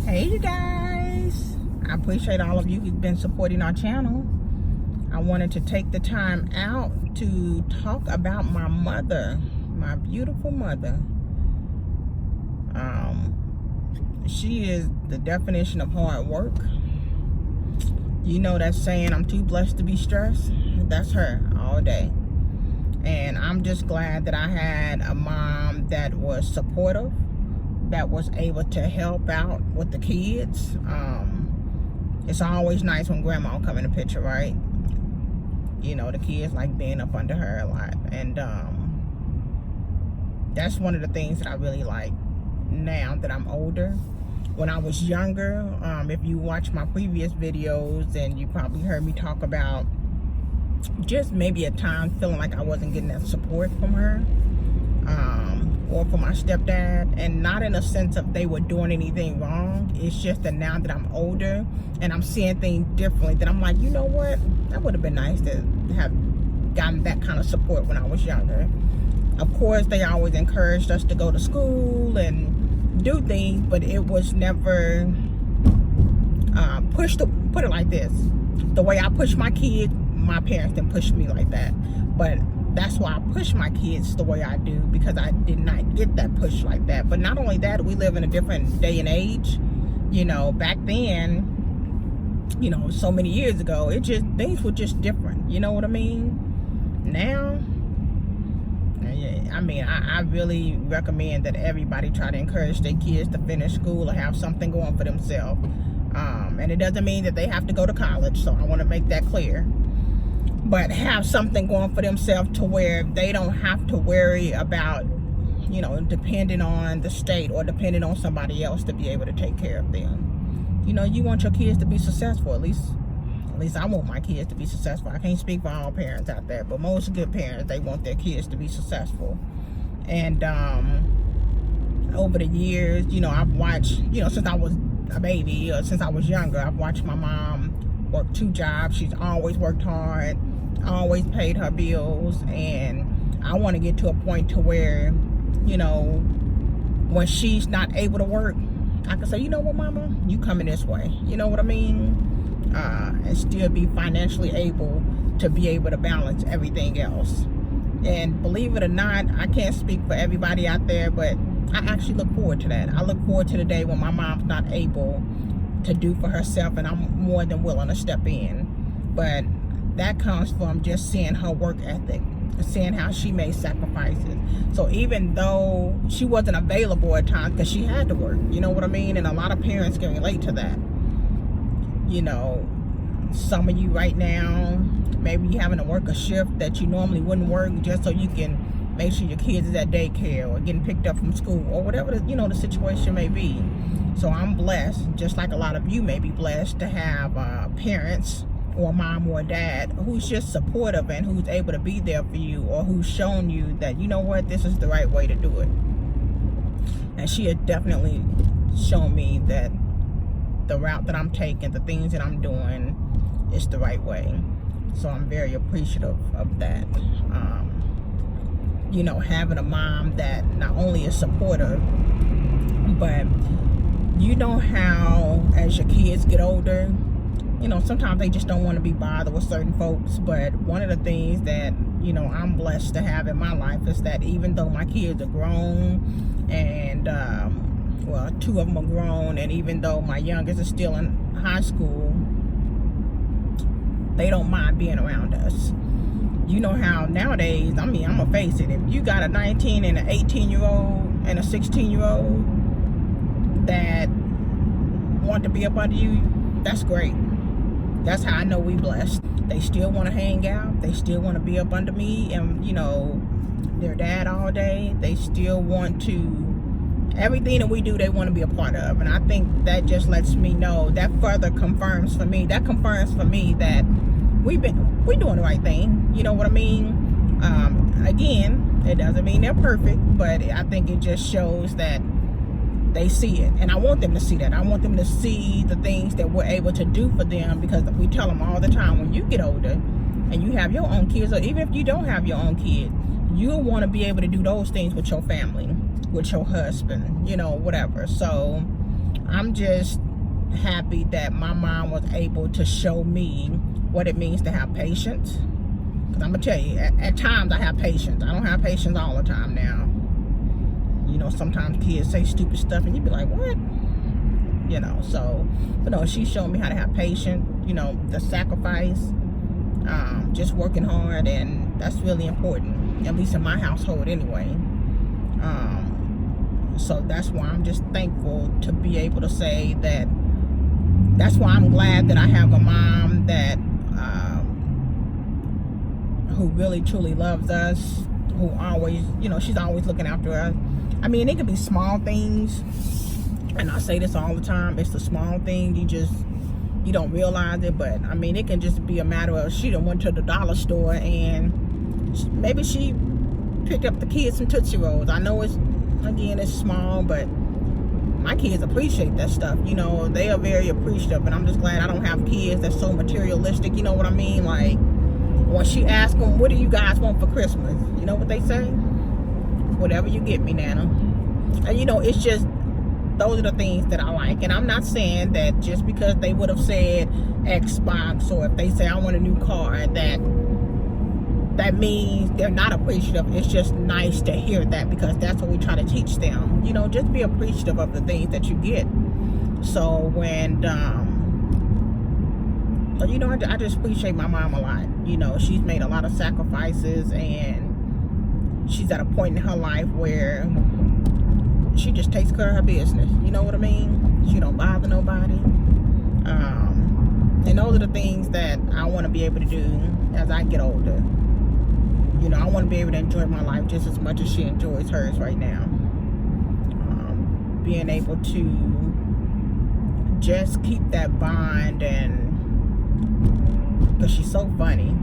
Hey you guys, I appreciate all of you who've been supporting our channel. I wanted to take the time out to talk about my mother, my beautiful mother. She is the definition of hard work. You know that saying, I'm too blessed to be stressed? That's her all day. And I'm just glad that I had a mom that was supportive, that was able to help out with the kids. It's always nice when grandma come in the picture, right? You know, the kids like being up under her a lot. And that's one of the things that I really like now that I'm older. When I was younger, if you watch my previous videos, and you probably heard me talk about just maybe at times feeling like I wasn't getting that support from her, or from my stepdad, and not in a sense of they were doing anything wrong. It's just that now that I'm older and I'm seeing things differently, that I'm like, you know what, that would have been nice to have gotten that kind of support when I was younger. Of course, they always encouraged us to go to school and do things, but it was never pushed to, put it like this, the way I push my kids, my parents didn't push me like that. But that's why I push my kids the way I do, because I did not get that push like that. But not only that, we live in a different day and age. You know, back then, you know, so many years ago, it just, things were just different. You know what I mean? Now, I mean, I really recommend that everybody try to encourage their kids to finish school or have something going for themselves. And it doesn't mean that they have to go to college, so I want to make that clear. But have something going for themselves to where they don't have to worry about, you know, depending on the state or depending on somebody else to be able to take care of them. You know, you want your kids to be successful. At least I want my kids to be successful. I can't speak for all parents out there, but most good parents, they want their kids to be successful. And over the years, you know, I've watched, you know, since I was a baby, or since I was younger, I've watched my mom work 2 jobs. She's always worked hard, always paid her bills, and I want to get to a point to where, you know, when she's not able to work, I can say, you know what, mama, you coming this way. You know what I mean? And still be financially able to be able to balance everything else. And believe it or not, I can't speak for everybody out there, but I actually look forward to that. I look forward to the day when my mom's not able to do for herself, and I'm more than willing to step in. But that comes from just seeing her work ethic, seeing how she made sacrifices. So even though she wasn't available at times, because she had to work, you know what I mean? And a lot of parents can relate to that. You know, some of you right now, maybe you having to work a shift that you normally wouldn't work just so you can make sure your kids is at daycare or getting picked up from school or whatever the, you know, the situation may be. So I'm blessed, just like a lot of you may be blessed, to have parents or mom or dad who's just supportive and who's able to be there for you, or who's shown you that, you know what, this is the right way to do it. And she had definitely shown me that the route that I'm taking, the things that I'm doing, is the right way. So I'm very appreciative of that. You know, having a mom that not only is supportive, but you know how as your kids get older, you know, sometimes they just don't want to be bothered with certain folks. But one of the things that, you know, I'm blessed to have in my life is that even though my kids are grown, and well, 2 of them are grown, and even though my youngest is still in high school, they don't mind being around us. You know how nowadays, I mean, I'm gonna face it, if you got a 19 and an 18-year-old and a 16-year-old that want to be up under you, that's great. That's how I know we blessed. They still want to hang out. They still want to be up under me and, you know, their dad all day. They still want to, everything that we do, they want to be a part of. And I think that just lets me know, that further confirms for me, that we're doing the right thing. You know what I mean? Again, it doesn't mean they're perfect, but I think it just shows that they see it. And I want them to see that. I want them to see the things that we're able to do for them, because we tell them all the time, when you get older and you have your own kids, or even if you don't have your own kid, you'll want to be able to do those things with your family, with your husband, you know, whatever. So I'm just happy that my mom was able to show me what it means to have patience. Because I'm going to tell you, at times I have patience. I don't have patience all the time now. You know, sometimes kids say stupid stuff and you be like, what? You know, so, but no, she showed me how to have patience, you know, the sacrifice, just working hard, and that's really important, at least in my household anyway. So that's why I'm just thankful to be able to say that. That's why I'm glad that I have a mom that who really truly loves us, who always, you know, she's always looking after us. I mean, it could be small things, and I say this all the time, it's the small thing, you don't realize it, but I mean, it can just be a matter of she done went to the dollar store and maybe she picked up the kids some Tootsie Rolls. I know it's small, but my kids appreciate that stuff. You know, they are very appreciative, and I'm just glad I don't have kids that's so materialistic. You know what I mean? Like, when she asks them, what do you guys want for Christmas? You know what they say? Whatever you get me, Nana. And you know, it's just, those are the things that I like. And I'm not saying that just because they would have said Xbox, or if they say I want a new car, that means they're not appreciative. It's just nice to hear that, because that's what we try to teach them. You know, just be appreciative of the things that you get. So when, you know, I just appreciate my mom a lot. You know, she's made a lot of sacrifices, and she's at a point in her life where she just takes care of her business. You know what I mean? She don't bother nobody. And those are the things that I want to be able to do as I get older. You know, I want to be able to enjoy my life just as much as she enjoys hers right now. Being able to just keep that bond, and because she's so funny.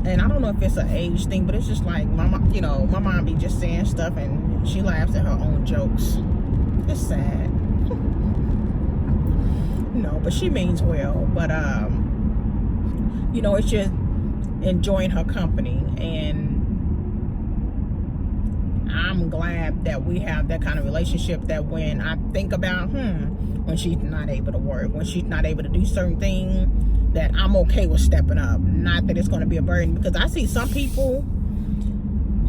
And I don't know if it's an age thing, but it's just like, my mom be just saying stuff and she laughs at her own jokes. It's sad. No, but she means well. But, you know, it's just enjoying her company, and I'm glad that we have that kind of relationship, that when I think about when she's not able to work, when she's not able to do certain things, that I'm okay with stepping up. Not that it's going to be a burden, because I see some people,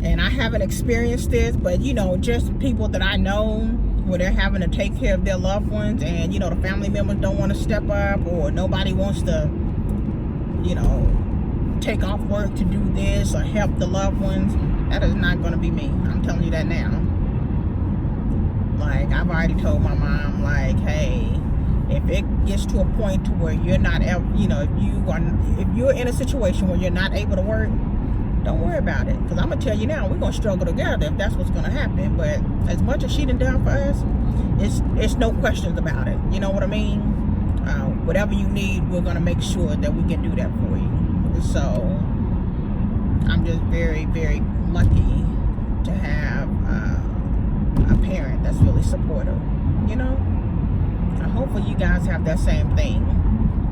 and I haven't experienced this, but you know, just people that I know where they're having to take care of their loved ones, and you know, the family members don't want to step up, or nobody wants to, you know, take off work to do this or help the loved ones. That is not going to be me. I'm telling you that now. Like, I've already told my mom, like, hey, if it gets to a point to where you're not, you know, if you're in a situation where you're not able to work, don't worry about it. Because I'm going to tell you now, we're going to struggle together if that's what's going to happen. But as much as she done done for us, it's no questions about it. You know what I mean? Whatever you need, we're going to make sure that we can do that for you. So I'm just very, very lucky to have a parent that's really supportive, you know. And hopefully you guys have that same thing.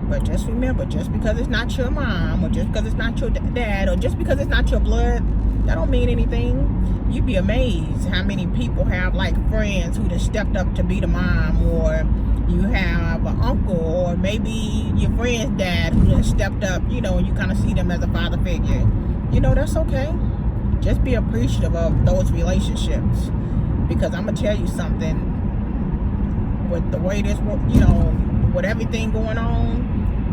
But just remember, just because it's not your mom, or just because it's not your dad, or just because it's not your blood, that don't mean anything. You'd be amazed how many people have like friends who just stepped up to be the mom, or you have an uncle, or maybe your friend's dad who just stepped up, you know, and you kind of see them as a father figure. You know, that's okay. Just be appreciative of those relationships. Because I'm going to tell you something, with the way this, you know, with everything going on,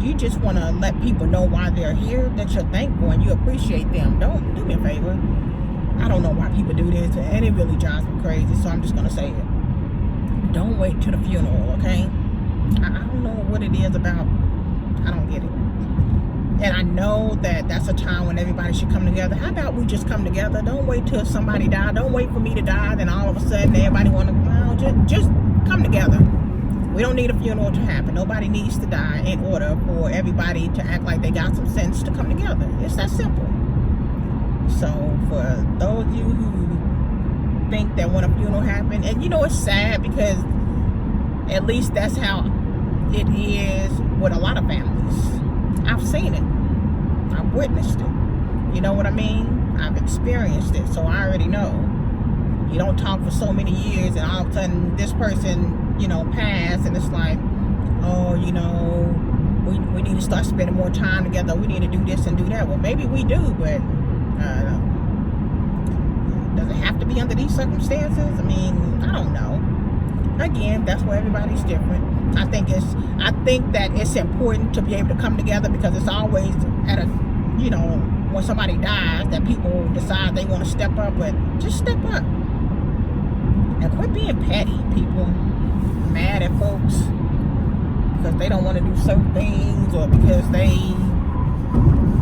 you just want to let people know why they're here, that you're thankful and you appreciate them. Don't do me a favor. I don't know why people do this, and it really drives me crazy, so I'm just going to say it. Don't wait till the funeral, okay? I don't know what it is about. I don't get it. And I know that that's a time when everybody should come together. How about we just come together? Don't wait till somebody dies. Don't wait for me to die, then all of a sudden everybody want to, well, just come together. We don't need a funeral to happen. Nobody needs to die in order for everybody to act like they got some sense to come together. It's that simple. So for those of you who think that when a funeral happened, and you know, it's sad because at least that's how it is with a lot of families. I've seen it. I've witnessed it. You know what I mean? I've experienced it, so I already know. You don't talk for so many years, and all of a sudden this person passed, and it's like, oh, we need to start spending more time together. We need to do this and do that. Well, maybe we do, but does it have to be under these circumstances? I mean, I don't know. Again, that's where everybody's different. I think that it's important to be able to come together, because it's always at a, when somebody dies, that people decide they want to step up. But just step up and quit being petty. People mad at folks because they don't want to do certain things, or because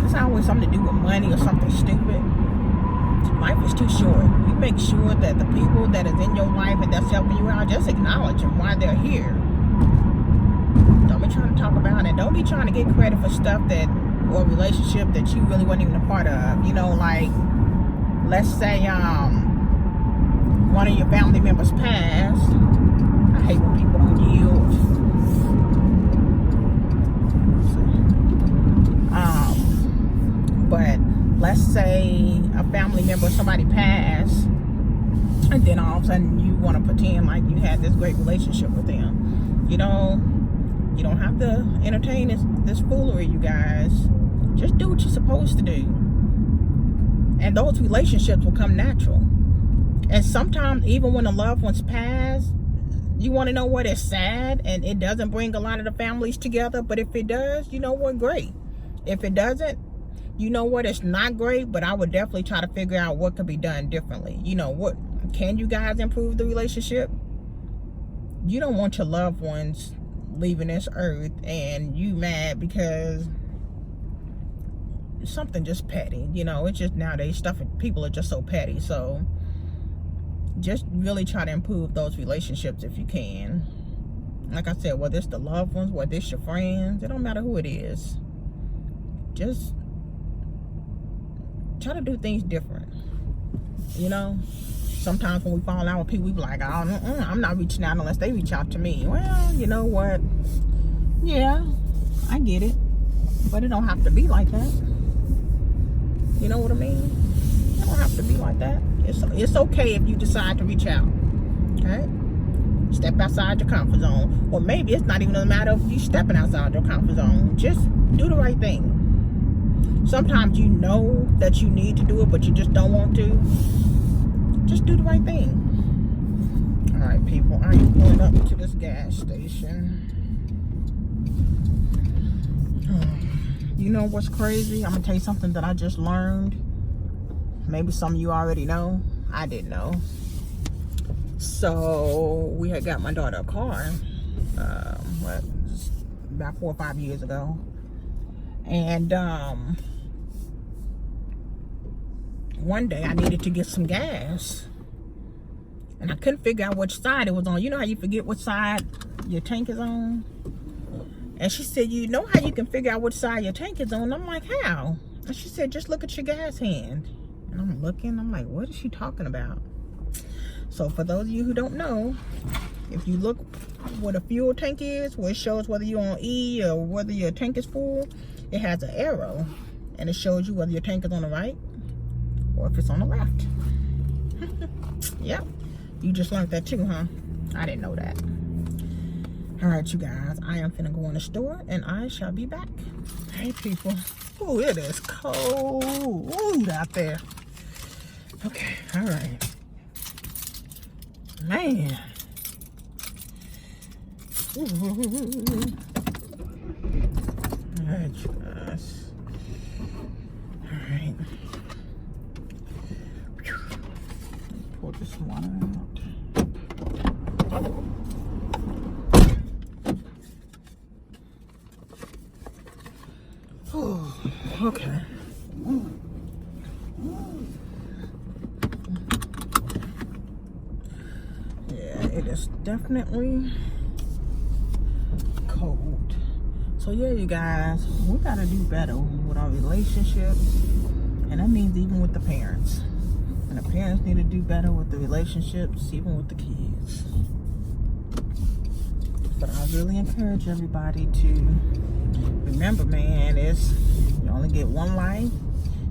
it's always something to do with money or something stupid. Life is too short. You make sure that the people that is in your life and that's helping you out, just acknowledge them while they're here. Don't be trying to talk about it. Don't be trying to get credit for stuff or relationship that you really weren't even a part of. Like, let's say one of your family members passed. I hate when people don't yield. But let's say a family member, somebody passed, and then all of a sudden you want to pretend like you had this great relationship with them. You don't have to entertain this foolery, you guys. Just do what you're supposed to do, and those relationships will come natural. And sometimes, even when the loved ones pass, you want to know what is sad, and it doesn't bring a lot of the families together. But if it does, great. If it doesn't, it's not great. But I would definitely try to figure out what could be done differently. What can you guys improve the relationship? You don't want your loved ones leaving this earth and you mad because something just petty. It's just nowadays people are just so petty. So just really try to improve those relationships if you can. Like I said, whether it's the loved ones, whether it's your friends, it don't matter who it is. Just try to do things different. Sometimes when we fall out with people, we be like, I'm not reaching out unless they reach out to me. Well, you know what? Yeah, I get it. But it don't have to be like that. You know what I mean? It don't have to be like that. It's okay if you decide to reach out. Okay? Step outside your comfort zone. Or maybe it's not even a matter of you stepping outside your comfort zone. Just do the right thing. Sometimes you know that you need to do it, but you just don't want to. Just do the right thing. All right, people. I am pulling up to this gas station. You know what's crazy? I'm going to tell you something that I just learned. Maybe some of you already know. I didn't know. So, we had got my daughter a car. About 4 or 5 years ago. And, one day I needed to get some gas. And I couldn't figure out which side it was on. You know how you forget which side your tank is on? And she said, you know how you can figure out which side your tank is on? I'm like, how? And she said, just look at your gas hand. And I'm looking, I'm like, what is she talking about? So for those of you who don't know, if you look where the fuel tank is, where it shows whether you're on E or whether your tank is full, it has an arrow. And it shows you whether your tank is on the right or if it's on the left. Yep. You just learned that too, huh? I didn't know that. All right, you guys. I am finna go in the store and I shall be back. Hey, people. Oh, it is cold out there. Okay. All right. Man. Ooh. All right, you guys. All right. Pour this water out. Oh, okay. Yeah, it is definitely cold. So yeah, you guys, we gotta do better with our relationships, and that means even with the parents. And the parents need to do better with the relationships, even with the kids. But I really encourage everybody to remember, man, you only get one life.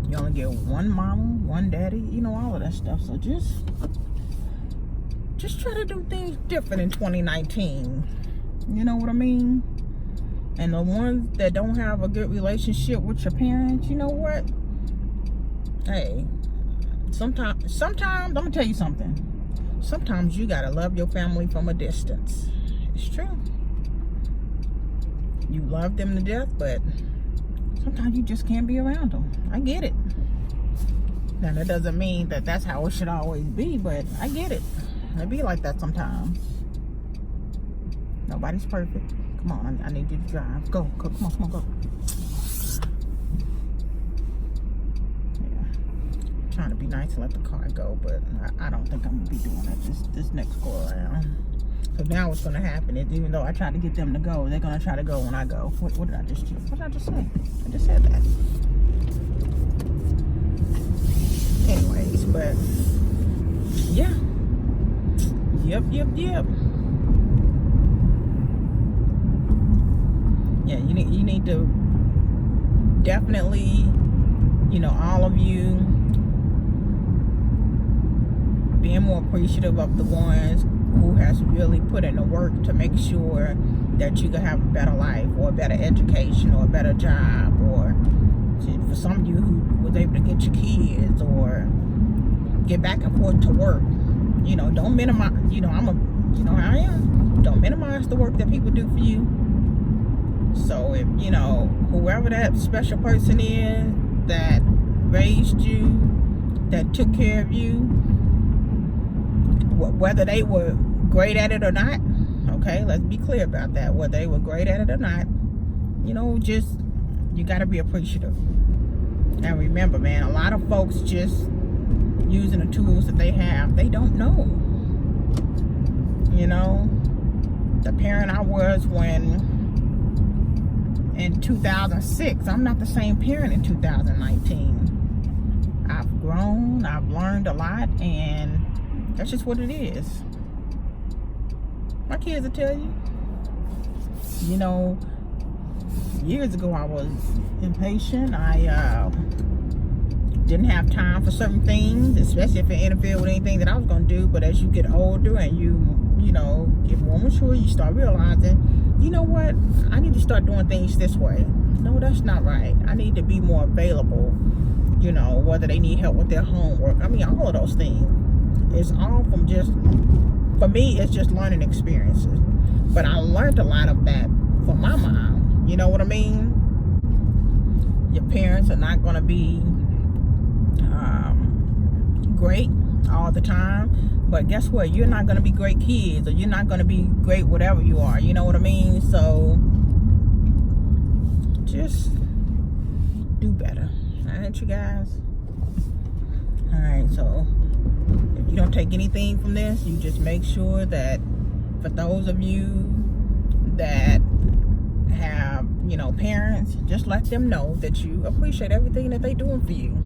You only get one mama, one daddy, all of that stuff. So just just try to do things different in 2019. You know what I mean? And the ones that don't have a good relationship with your parents, you know what? Hey, sometimes, I'm gonna tell you something. Sometimes you gotta love your family from a distance. It's true. You love them to death, but sometimes you just can't be around them. I get it. Now, that doesn't mean that that's how it should always be, but I get it. It be like that sometimes. Nobody's perfect. Come on, I need you to drive. Go, come on, go. Yeah. Trying to be nice and let the car go, but I don't think I'm gonna be doing it this next go around. So now what's gonna happen is, even though I tried to get them to go, they're gonna try to go when I go. What did I just say? I just said that. Anyways, but yeah. Yep. Yeah, you need to definitely, all of you being more appreciative of the ones who has really put in the work to make sure that you can have a better life, or a better education, or a better job, or for some of you who was able to get your kids or get back and forth to work. Don't minimize, how I am. Don't minimize the work that people do for you. So if, whoever that special person is that raised you, that took care of you, whether they were great at it or not, okay, let's be clear about that. Whether they were great at it or not, you got to be appreciative. And remember, man, a lot of folks just using the tools that they have, they don't know. The parent I was in 2006, I'm not the same parent in 2019. I've grown, I've learned a lot, and that's just what it is. My kids will tell you. Years ago I was impatient. I didn't have time for certain things, especially if it interfered with anything that I was going to do. But as you get older and you get more mature, you start realizing, you know what, I need to start doing things this way. No, that's not right. I need to be more available, whether they need help with their homework. I mean, all of those things. It's all from for me, it's just learning experiences. But I learned a lot of that from my mom. You know what I mean? Your parents are not going to be great all the time. But guess what? You're not going to be great kids, or you're not going to be great whatever you are. You know what I mean? So just do better. All right, you guys? All right, so if you don't take anything from this, you just make sure that for those of you that have, parents, just let them know that you appreciate everything that they're doing for you.